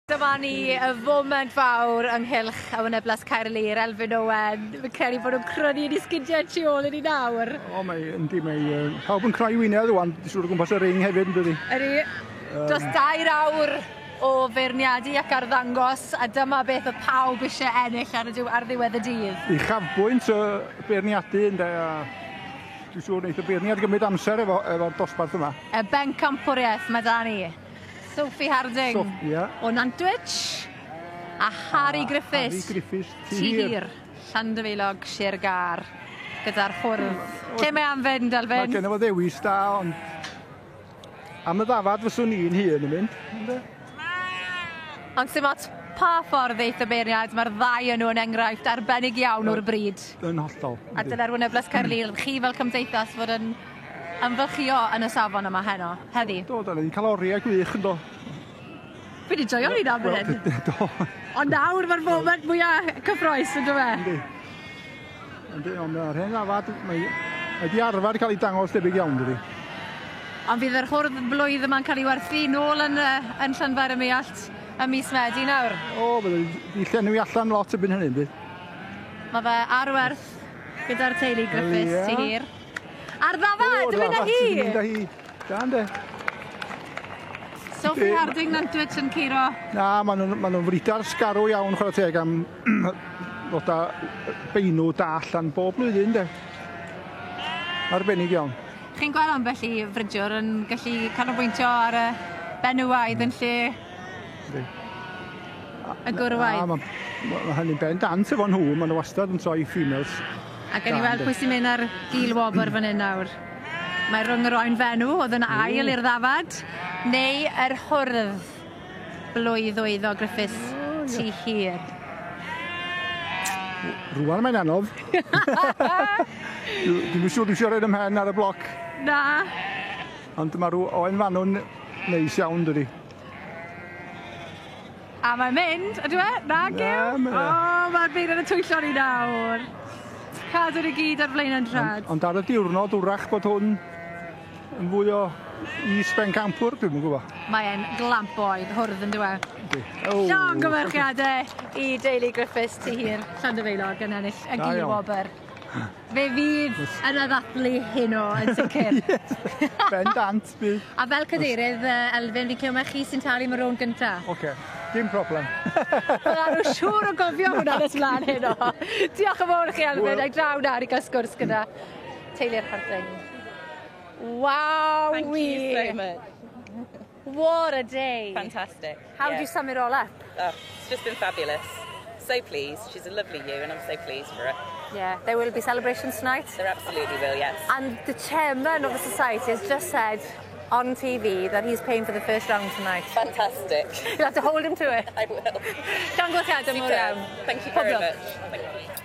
Dyma ni y foment fawr ynghylch y Wyneblas Caerlir, Elfyn Owen. Fi'n credu bod nhw'n crynu yn isgidiau tu ôl i ni nawr. O, mae pawb yn creu wynedd rwan, di siŵr o gwmpas y ring hefyd, yn dydi? Ydy, dros 2 awr o feirniadu ac arddangos, a dyma beth o pawb eisiau ennill ar ddiwedd y dydd. I chafbwynt y beirniadu, ynde, a dwi'n siŵr wneud y beirniad gymryd amser efo'r dosbarth yma. Y bencampwriaeth mae da ni. Sophie Harding o Nantwich a Harry Griffiths Tihir Llandafeilog Sir Gar gyda'r ffwrdd. Lle mae am fynd, Elfyn? Mae gen i fo ddewis da, ond am y ddafad fyswn i'n hun yn mynd. Ond sy'n mat pa ffordd eith y beirniad, mae'r ddau yn nhw'n enghraifft arbennig iawn o'r bryd. Yn hollol. A dyna'r Wyneblas Caerlir, chi fel cymdeithas fod yn ymfylchio yn y safon yma heno, heddi. Do, da ni'n cael oriau gwych yn do. Fi wedi joio ni am hyn. Do. Ond nawr mae'r foment mwyaf cyffroes yn dweud. Yndi, ond mae'r hen ddafad, mae di arfer cael ei dangos debyg iawn, dydi. Ond fydd yr hwrdd blwydd yma'n cael ei werthu nôl yn Llanfair y Meallt ym mis Medi nawr. O, di llenwi allan lot y byn hynny, yndi. Mae fe ar werth gyda'r teulu Griffiths Tihir. Ar ddafad, dwi'n mynd â hi! Dwi'n mynd â hi. Da, ynddo. Sophie Harding Nantwich yn curo. Na, maen nhw'n frita'r sgarw iawn chwarae teg am ddod â beinw da allan bob blwyddyn, ynddo. Arbennig iawn. Chi'n gweld ambell i fridiwr yn gallu canolbwyntio ar y benywaidd yn lle y gwrwaidd? Mae hynny'n ben dant efo nhw, maen nhw wastad yn troi females. A gen i weld pwy sy'n mynd ar gil wobr fan hyn nawr. Mae rhwng yr oen fenw oedd yn ail i'r ddafad, neu yr hwrdd blwydd o Griffiths Tihir. Rwan mae'n anodd. Dwi'n siŵr eisiau rhaid ymhen ar y bloc. Na. Ond mae rhyw oen fanw'n neis iawn, dydi. A mae'n mynd, ydw e? Na, Gyw? O, mae'r beirdd yn y twyllo ni nawr. Cadw'r i gyd ar flaen yn trad. Ond ar y diwrnod wrach bod hwn yn fwy o is-bencampwr, dwi'n yn gwybod. Mae'n glampoedd, hwrdd yn dweud. Llong gymrchiadau i deulu Griffiths Tihir Llandafeilog yn ennill y gil wobr. Fe fydd yn addathlu heno yn sicr. Ben dant bydd. A fel cadeirydd, Elfyn, fi'n clywed chi sy'n talu mae'r rôn gyntaf. Oce, dim problem. Byddai nhw siŵr o gofio hwnna nes mlaen heno. Diolch yn fawr chi, Elfyn, a'i draw nawr i gael sgwrs gyda teulu'r Harding. Wow! Thank you so much. What a day. Fantastic. How do you sum it all up? Oh, it's just been fabulous. So pleased. She's a lovely you and I'm so pleased for her. Yeah, there will be celebrations tonight. There absolutely will, yes. And the chairman of the society has just said on TV that he's paying for the first round tonight. Fantastic. You'll have to hold him to it. I will. Thank you very much. Thank you very much. Thank you.